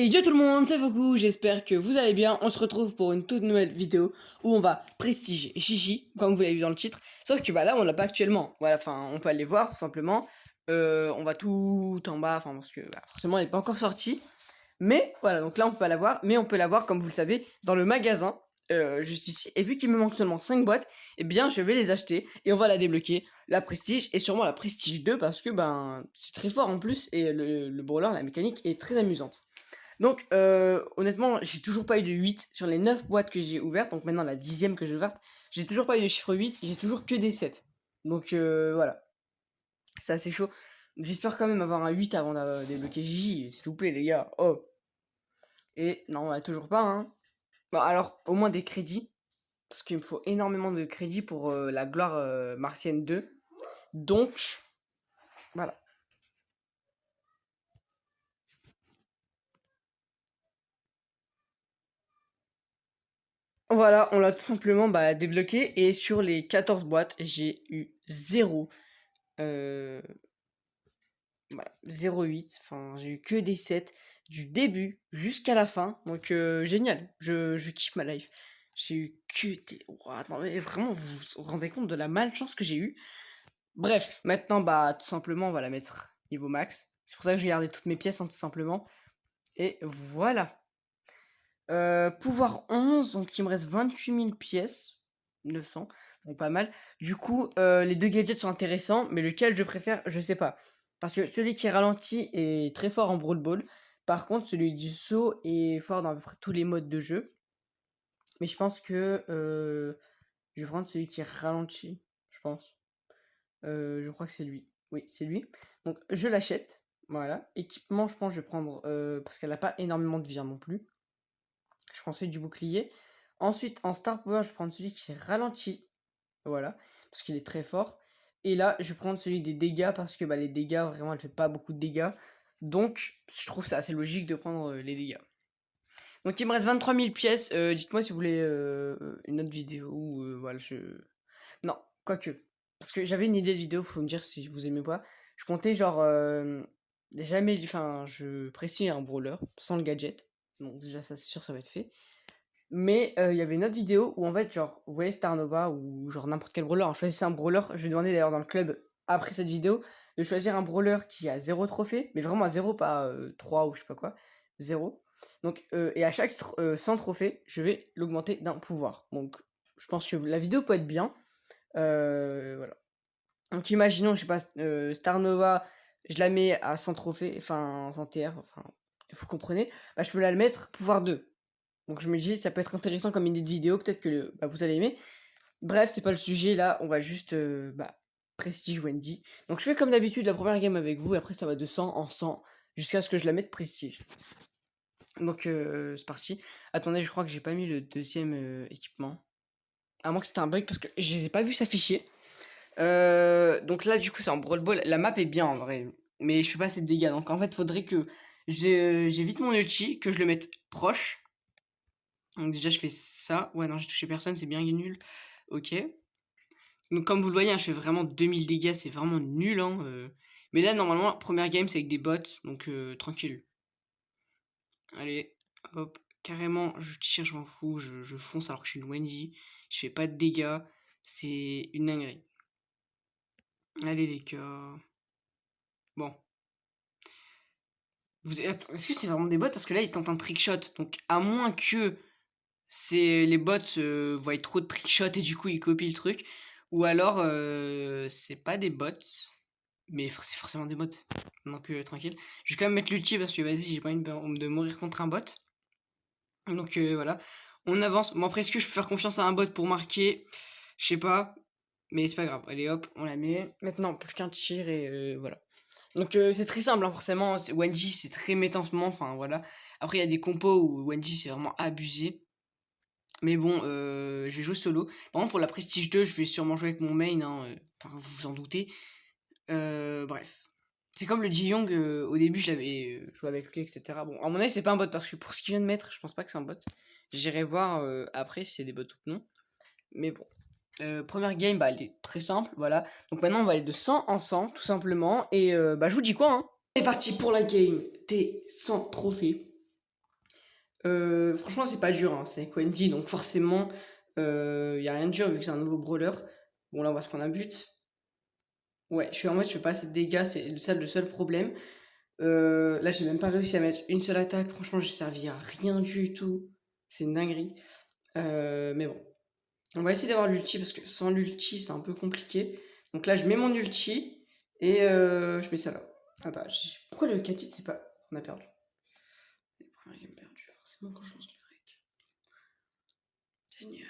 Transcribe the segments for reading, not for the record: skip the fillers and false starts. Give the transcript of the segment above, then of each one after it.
Et yo tout le monde, c'est Foku, j'espère que vous allez bien. On se retrouve pour une toute nouvelle vidéo où on va prestiger Gigi, comme vous l'avez vu dans le titre. Sauf que là on l'a pas actuellement. Voilà, enfin on peut aller voir tout simplement. On va tout en bas, enfin parce que forcément elle n'est pas encore sortie. Mais voilà, donc là on peut pas la voir, mais on peut la voir comme vous le savez dans le magasin. Juste ici, et vu qu'il me manque seulement 5 boîtes, eh bien je vais les acheter et on va la débloquer, la Prestige et sûrement la Prestige 2 parce que c'est très fort en plus et le brawler, la mécanique est très amusante. Donc, honnêtement, j'ai toujours pas eu de 8 sur les 9 boîtes que j'ai ouvertes. Donc maintenant, la 10e que j'ai ouverte, j'ai toujours pas eu de chiffre 8. J'ai toujours que des 7. Donc, voilà. C'est assez chaud. J'espère quand même avoir un 8 avant de débloquer Gigi, s'il vous plaît, les gars. Oh. Et non, on a toujours pas, hein. Bon, alors, au moins des crédits. Parce qu'il me faut énormément de crédits pour la gloire martienne 2. Donc, voilà. Voilà, on l'a tout simplement débloqué. Et sur les 14 boîtes, j'ai eu 0. Voilà, 0,8, enfin j'ai eu que des 7 du début jusqu'à la fin, donc génial, je kiffe ma life. J'ai eu que des... Ouah, non, mais vraiment, vous vous rendez compte de la malchance que j'ai eu. Bref, maintenant, tout simplement, on va la mettre niveau max. C'est pour ça que j'ai gardé toutes mes pièces, hein, tout simplement. Et voilà. Pouvoir 11, donc il me reste 28 000 pièces. 900, donc pas mal. Du coup, les deux gadgets sont intéressants, mais lequel je préfère, je sais pas. Parce que celui qui ralentit est très fort en Brawl Ball. Par contre, celui du saut est fort dans à peu près tous les modes de jeu. Mais je pense que je vais prendre celui qui ralentit, je pense. Je crois que c'est lui. Oui, c'est lui. Donc je l'achète. Voilà. Équipement, je pense que je vais prendre parce qu'elle n'a pas énormément de vie hein, non plus. Je prends celui du bouclier. Ensuite, en Star Power, je vais prendre celui qui ralentit. Voilà. Parce qu'il est très fort. Et là, je vais prendre celui des dégâts parce que les dégâts, vraiment, elle fait pas beaucoup de dégâts. Donc, je trouve ça assez logique de prendre les dégâts. Donc, il me reste 23 000 pièces. Dites-moi si vous voulez une autre vidéo ou voilà, non, quoique. Parce que j'avais une idée de vidéo, faut me dire si vous aimez pas. Je comptais genre jamais, enfin, je précise un brawler sans le gadget. Donc déjà ça c'est sûr ça va être fait. Mais il y avait une autre vidéo où en fait genre vous voyez Star Nova ou genre n'importe quel brawler, choisissez un brawler. Je vais demander d'ailleurs dans le club après cette vidéo de choisir un brawler qui a 0 trophée, mais vraiment à 0, pas 3 ou je sais pas quoi, 0. Donc et à chaque 100 trophées, je vais l'augmenter d'un pouvoir. Donc je pense que la vidéo peut être bien. Voilà. Donc imaginons, je sais pas, Star Nova, je la mets à 100 trophées, enfin 100 TR, enfin vous comprenez, je peux la mettre pouvoir 2. Donc je me dis ça peut être intéressant comme idée de vidéo, peut-être que vous allez aimer. Bref, c'est pas le sujet là, on va juste Prestige Wendy. Donc je fais comme d'habitude la première game avec vous et après ça va de 100 en 100 jusqu'à ce que je la mette Prestige. Donc c'est parti. Attendez, je crois que j'ai pas mis le deuxième équipement. À moins que c'était un bug parce que je les ai pas vus s'afficher. Donc là du coup c'est en Brawl Ball. La map est bien en vrai, mais je fais pas assez de dégâts. Donc en fait faudrait que j'évite mon ulti, que je le mette proche. Donc déjà je fais ça. Ouais non j'ai touché personne, c'est bien nul. Ok. Donc comme vous le voyez, hein, je fais vraiment 2000 dégâts, c'est vraiment nul. Mais là normalement première game c'est avec des bots, donc tranquille. Allez, hop, carrément je tire, je m'en fous, je fonce alors que je suis une Wendy. Je fais pas de dégâts, c'est une dinguerie. Allez les gars. Bon. Est-ce que c'est vraiment des bots? Parce que là, ils tentent un trickshot. Donc, à moins que les bots voient trop de trickshot et du coup, ils copient le truc. Ou alors, c'est pas des bots. Mais c'est forcément des bots. Donc, tranquille. Je vais quand même mettre l'ulti parce que, vas-y, j'ai pas envie de mourir contre un bot. Donc, voilà. On avance. Bon, après, est-ce que je peux faire confiance à un bot pour marquer? Je sais pas. Mais c'est pas grave. Allez, hop, on la met. Maintenant, plus qu'un tir et voilà. Donc c'est très simple, hein, forcément. Wendy, c'est très métancement, enfin voilà. Après, il y a des compos où Wendy, c'est vraiment abusé. Mais bon, je vais jouer solo. Par contre, pour la Prestige 2, je vais sûrement jouer avec mon main, hein, enfin, vous vous en doutez. Bref. C'est comme le Ji-Young, au début, je l'avais joué avec lui, etc. Bon, à mon avis, c'est pas un bot, parce que pour ce qu'il vient de mettre, je pense pas que c'est un bot. J'irai voir après si c'est des bots ou non. Mais bon. Première game, elle est très simple, voilà. Donc maintenant, on va aller de 100 en 100, tout simplement. Et je vous dis quoi, hein. C'est parti pour la game des 100 trophées. Franchement, c'est pas dur, hein, c'est Quenty, donc forcément, y a rien de dur vu que c'est un nouveau brawler. Bon, là, on va se prendre un but. Ouais, en mode, je fais pas assez de dégâts, c'est le seul problème. Là, j'ai même pas réussi à mettre une seule attaque. Franchement, j'ai servi à rien du tout. C'est une dinguerie. Mais bon, on va essayer d'avoir l'ulti parce que sans l'ulti, c'est un peu compliqué. Donc là, je mets mon ulti et je mets ça là. Ah bah, pourquoi le Katit, c'est pas. On a perdu. Les premières games perdues, forcément, quand je lance le rec. Génial.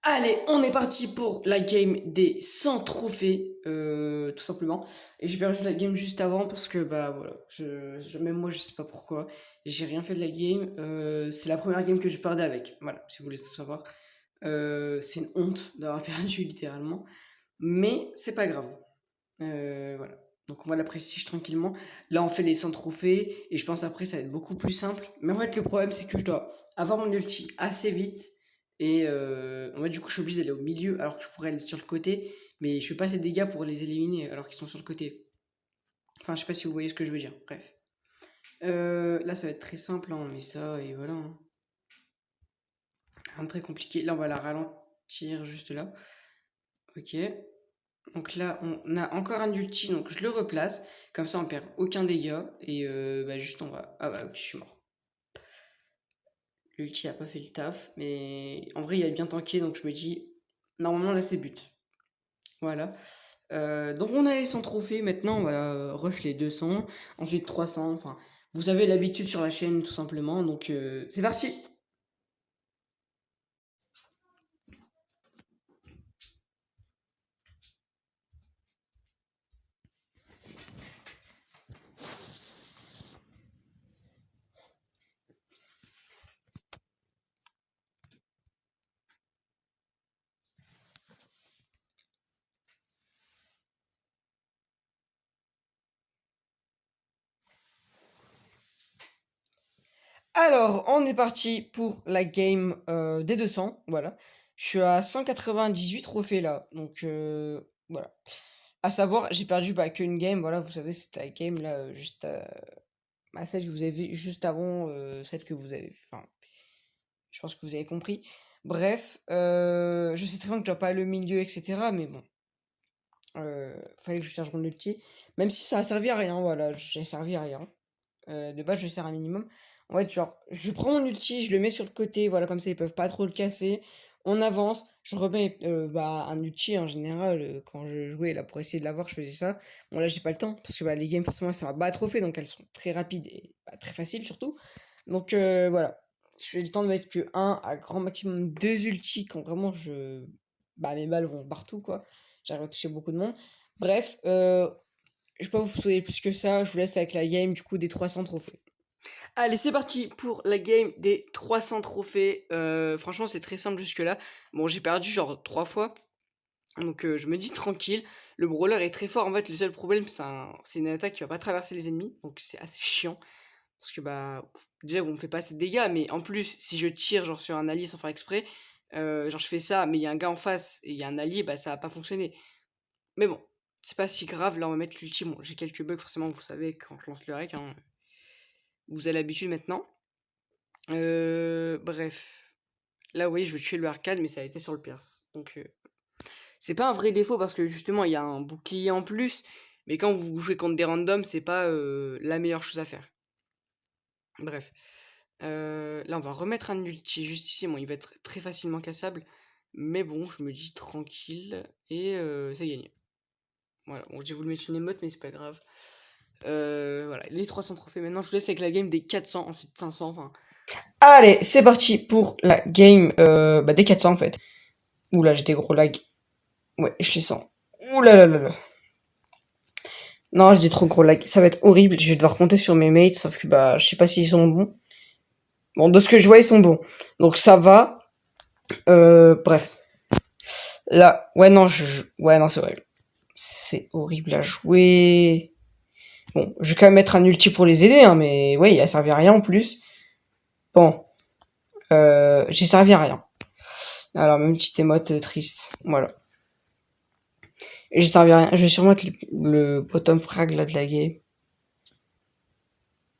Allez, on est parti pour la game des 100 trophées, tout simplement. Et j'ai perdu la game juste avant parce que, bah voilà, même moi je sais pas pourquoi. J'ai rien fait de la game. C'est la première game que je perdais avec. Voilà, si vous voulez tout savoir. C'est une honte d'avoir perdu littéralement. Mais c'est pas grave. Voilà. Donc on va la prestige tranquillement. Là on fait les 100 trophées et je pense après ça va être beaucoup plus simple. Mais en fait le problème c'est que je dois avoir mon ulti assez vite. Et en fait du coup je suis obligé d'aller au milieu alors que je pourrais aller sur le côté. Mais je fais pas assez de dégâts pour les éliminer alors qu'ils sont sur le côté. Enfin je sais pas si vous voyez ce que je veux dire. Bref. Là ça va être très simple, hein. On met ça et voilà, hein. Rien de très compliqué. Là on va la ralentir juste là. Ok. Donc là, on a encore un ulti, donc je le replace. Comme ça, on perd aucun dégât. Et bah, juste, on va. Ah bah, ok, je suis mort. L'ulti a pas fait le taf. Mais en vrai, il a bien tanké, donc je me dis. Normalement, là, c'est but. Voilà. Donc, on a les 100 trophées. Maintenant, on va rush les 200. Ensuite, 300. Enfin, vous avez l'habitude sur la chaîne, tout simplement. Donc, c'est parti! Alors, on est parti pour la game des 200, voilà. Je suis à 198 trophées là, donc voilà. À savoir, j'ai perdu bah, qu'une game, voilà, vous savez, c'était la game là, juste celle que vous avez vue juste avant, celle que vous avez, enfin, je pense que vous avez compris. Bref, je sais très bien que je dois pas aller au milieu, etc., mais bon, fallait que je charge mon ulti, même si ça a servi à rien, voilà, j'ai servi à rien. De base, je sers un minimum. En fait, genre, je prends mon ulti, je le mets sur le côté, voilà, comme ça, ils peuvent pas trop le casser. On avance, je remets bah, un ulti en général. Quand je jouais là pour essayer de l'avoir, je faisais ça. Bon, là, j'ai pas le temps, parce que bah, les games, forcément, elles sont à bas trophée, donc elles sont très rapides et bah, très faciles surtout. Donc voilà, je fais le temps de mettre que un à grand maximum 2 ultis quand vraiment bah, mes balles vont partout, quoi. J'arrive à toucher beaucoup de monde. Bref, je vais pas vous souhaiter plus que ça, je vous laisse avec la game du coup des 300 trophées. Allez, c'est parti pour la game des 300 trophées. Franchement, c'est très simple jusque-là. Bon, j'ai perdu genre 3 fois. Donc, je me dis tranquille. Le brawler est très fort. En fait, le seul problème, c'est une attaque qui va pas traverser les ennemis. Donc, c'est assez chiant. Parce que, bah, déjà, vous me faites pas assez de dégâts. Mais en plus, si je tire genre sur un allié sans faire exprès, genre je fais ça, mais il y a un gars en face et il y a un allié, bah, ça va pas fonctionner. Mais bon, c'est pas si grave. Là, on va mettre l'ulti. Bon, j'ai quelques bugs, forcément, vous savez, quand je lance le rec, hein, vous avez l'habitude maintenant. Bref. Là, oui, je veux tuer le arcade, mais ça a été sur le pierce. Donc, c'est pas un vrai défaut parce que justement, il y a un bouclier en plus. Mais quand vous jouez contre des randoms, c'est pas la meilleure chose à faire. Bref. Là, on va remettre un ulti juste ici. Bon, il va être très facilement cassable. Mais bon, je me dis tranquille. Et c'est gagné. Voilà. Bon, j'ai voulu mettre une émote, mais c'est pas grave. Voilà, les 300 trophées. Maintenant, je vous laisse avec la game des 400, ensuite 500. Enfin. Allez, c'est parti pour la game bah, des 400 en fait. Oula, j'ai des gros lag. Ouais, je les sens. Oula là là là. Non, j'ai des trop gros lag. Ça va être horrible. Je vais devoir compter sur mes mates, sauf que bah, je sais pas s'ils sont bons. Bon, de ce que je vois, ils sont bons. Donc ça va. Bref. Là, ouais, non, ouais, non, c'est horrible. C'est horrible à jouer. Bon, je vais quand même mettre un ulti pour les aider, hein, mais ouais, il a servi à rien en plus. Bon, j'ai servi à rien. Alors, même petite émote triste. Voilà. Et j'ai servi à rien. Je vais sûrement mettre le bottom frag là de la game.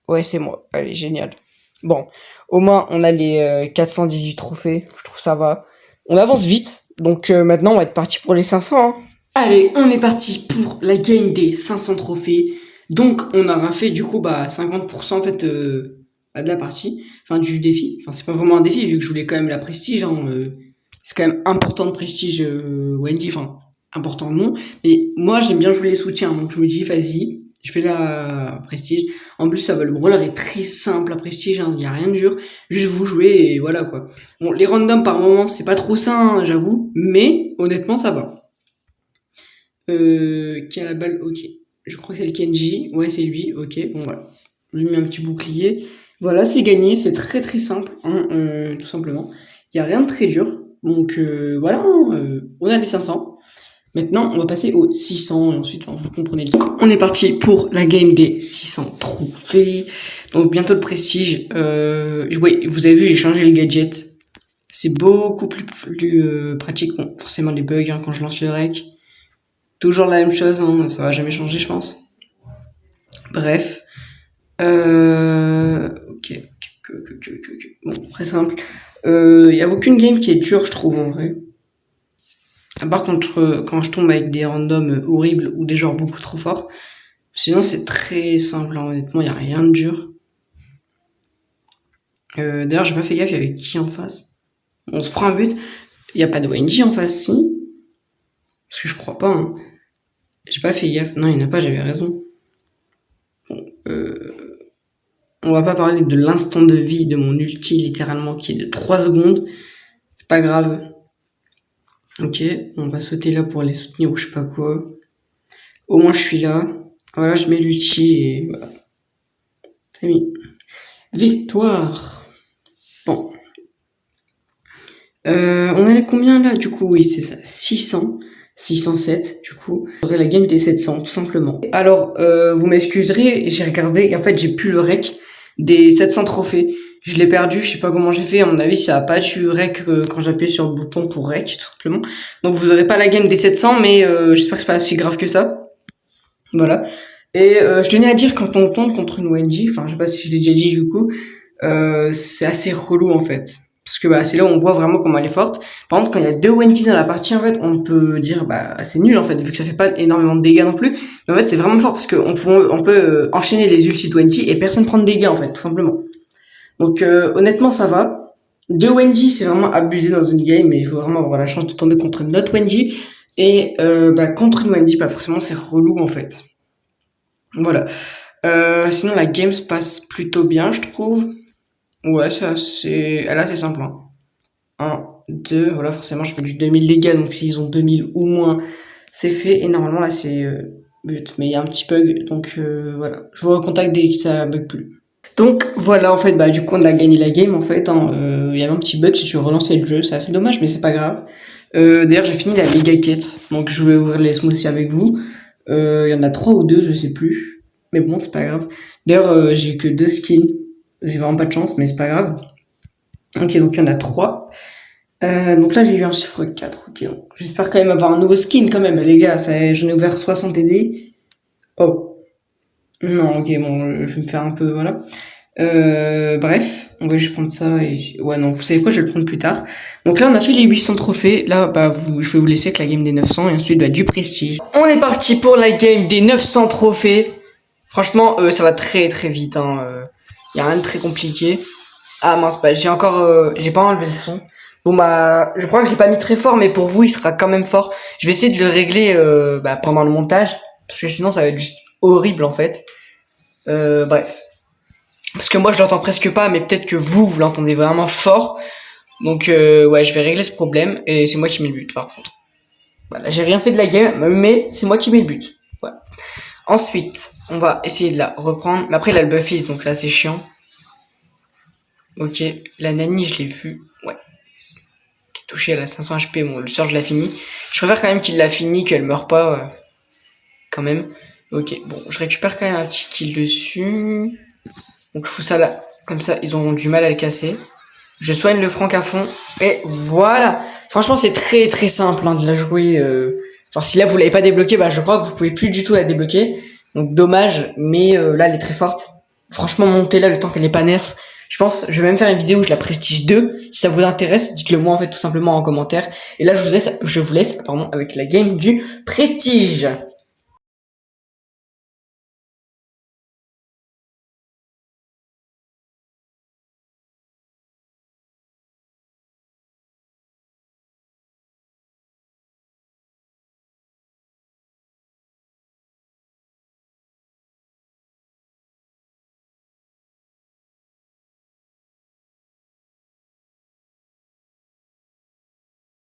Ouais, c'est moi. Allez, génial. Bon, au moins, on a les 418 trophées. Je trouve ça va. On avance vite. Donc maintenant, on va être parti pour les 500. Hein. Allez, on est parti pour la game des 500 trophées. Donc, on aura fait du coup 50% en fait de la partie. Enfin, du défi. Enfin, c'est pas vraiment un défi vu que je voulais quand même la prestige. Hein, c'est quand même important de prestige Wendy. Enfin, important non. Mais moi, j'aime bien jouer les soutiens. Donc, je me dis, vas-y, je fais la prestige. En plus, ça va, le brawler est très simple à prestige, il n'y a rien de dur. Juste vous jouez et voilà quoi. Bon, les randoms par moment, c'est pas trop ça, hein, j'avoue. Mais honnêtement, ça va. Qui a la balle, ok. Je crois que c'est le Kenji. Ouais, c'est lui, ok. Bon, voilà. Je lui mets un petit bouclier. Voilà, c'est gagné. C'est très très simple, hein, tout simplement. Il n'y a rien de très dur. Donc voilà, on a les 500. Maintenant, on va passer aux 600 et ensuite, vous comprenez le truc. On est parti pour la game des 600 trophées. Donc bientôt le prestige. Ouais, vous avez vu, j'ai changé les gadgets. C'est beaucoup plus pratique. Bon, forcément les bugs hein, quand je lance le rec. Toujours la même chose, hein, ça va jamais changer, je pense. Bref. Ok. Bon, très simple. Y a aucune game qui est dure, je trouve, en vrai. À part quand je tombe avec des randoms horribles ou des joueurs beaucoup trop forts. Sinon, c'est très simple, hein, honnêtement, il n'y a rien de dur. D'ailleurs, j'ai pas fait gaffe, il y avait qui en face. On se prend un but. Il n'y a pas de ONG en face, si. Parce que je crois pas. Hein. J'ai pas fait gaffe. Non, il n'y en a pas, j'avais raison. Bon, on va pas parler de l'instant de vie de mon ulti, littéralement, qui est de 3 secondes. C'est pas grave. Ok, on va sauter là pour les soutenir ou je sais pas quoi. Au moins, je suis là. Voilà, je mets l'ulti et voilà. C'est mis. Victoire. Bon. On est à combien là du coup? Oui, c'est ça. 600. 607 du coup. J'aurai la game des 700 tout simplement. Alors, vous m'excuserez, j'ai regardé et en fait j'ai plus le rec des 700 trophées. Je l'ai perdu, je sais pas comment j'ai fait. À mon avis, ça a pas du rec quand j'appuie sur le bouton pour rec tout simplement. Donc vous aurez pas la game des 700, mais j'espère que c'est pas si grave que ça. Voilà. Et je tenais à dire quand on tombe contre une ONG, enfin je sais pas si je l'ai déjà dit du coup, c'est assez relou en fait. Parce que c'est là où on voit vraiment comment elle est forte. Par contre, quand il y a 2 Wendy dans la partie, en fait, on peut dire c'est nul en fait, vu que ça fait pas énormément de dégâts non plus. Mais en fait, c'est vraiment fort parce qu'on peut enchaîner les ultis de Wendy et personne prend de dégâts en fait, tout simplement. Donc honnêtement, ça va. 2 Wendy, c'est vraiment abusé dans une game, mais il faut vraiment avoir la chance de tomber contre notre Wendy. Et contre une Wendy, forcément, c'est relou en fait. Voilà. Sinon, la game se passe plutôt bien, je trouve. Ouais, c'est assez... Là, c'est simple. 1, 2, voilà, forcément, je fais du 2000 dégâts, donc s'ils ont 2000 ou moins, c'est fait. Et normalement, là, c'est but. Mais il y a un petit bug, donc voilà. Je vous recontacte dès que ça bug plus. Donc, voilà, en fait, du coup, on a gagné la game, en fait. Il y avait un petit bug si tu relançais le jeu. C'est assez dommage, mais c'est pas grave. D'ailleurs, j'ai fini la méga quête, donc je vais ouvrir les smoothies avec vous. Il y en a 3 ou 2, je sais plus. Mais bon, c'est pas grave. D'ailleurs, j'ai que 2 skins. J'ai vraiment pas de chance, mais c'est pas grave. Ok, donc il y en a 3. Donc là, j'ai eu un chiffre 4. Ok, donc j'espère quand même avoir un nouveau skin quand même, les gars. J'en ai ouvert 60 TD. Oh. Non, ok, bon, je vais me faire un peu, voilà. Bref, on va juste prendre ça et... Ouais, non, vous savez quoi, je vais le prendre plus tard. Donc là, on a fait les 800 trophées. Là, je vais vous laisser avec la game des 900 et ensuite du prestige. On est parti pour la game des 900 trophées. Franchement, ça va très très vite. Y a rien de très compliqué. Ah mince, j'ai pas enlevé le son. Bon je crois que je l'ai pas mis très fort, mais pour vous, il sera quand même fort. Je vais essayer de le régler pendant le montage, parce que sinon ça va être juste horrible en fait. Bref. Parce que moi je l'entends presque pas, mais peut-être que vous l'entendez vraiment fort. Donc ouais, je vais régler ce problème, et c'est moi qui mets le but par contre. Voilà, j'ai rien fait de la game, mais c'est moi qui mets le but. Voilà. Ensuite, on va essayer de la reprendre. Mais après, il a le Buffy, donc c'est assez chiant. Ok, la Nani, je l'ai vue. Ouais. Qui est touchée à la 500 HP. Bon, le sort, je l'ai fini. Je préfère quand même qu'il l'a fini, qu'elle meurt pas. Quand même. Ok, bon, je récupère quand même un petit kill dessus. Donc, je fous ça là. Comme ça, ils auront du mal à le casser. Je soigne le Franck à fond. Et voilà. Franchement, c'est très très simple hein, de la jouer. Enfin, si là vous l'avez pas débloquée, bah je crois que vous pouvez plus du tout la débloquer. Donc dommage, mais là elle est très forte. Franchement, montez-la le temps qu'elle n'est pas nerf. Je pense, je vais même faire une vidéo où je la prestige 2. Si ça vous intéresse, dites-le moi en fait tout simplement en commentaire. Et là je vous laisse pardon, avec la game du prestige.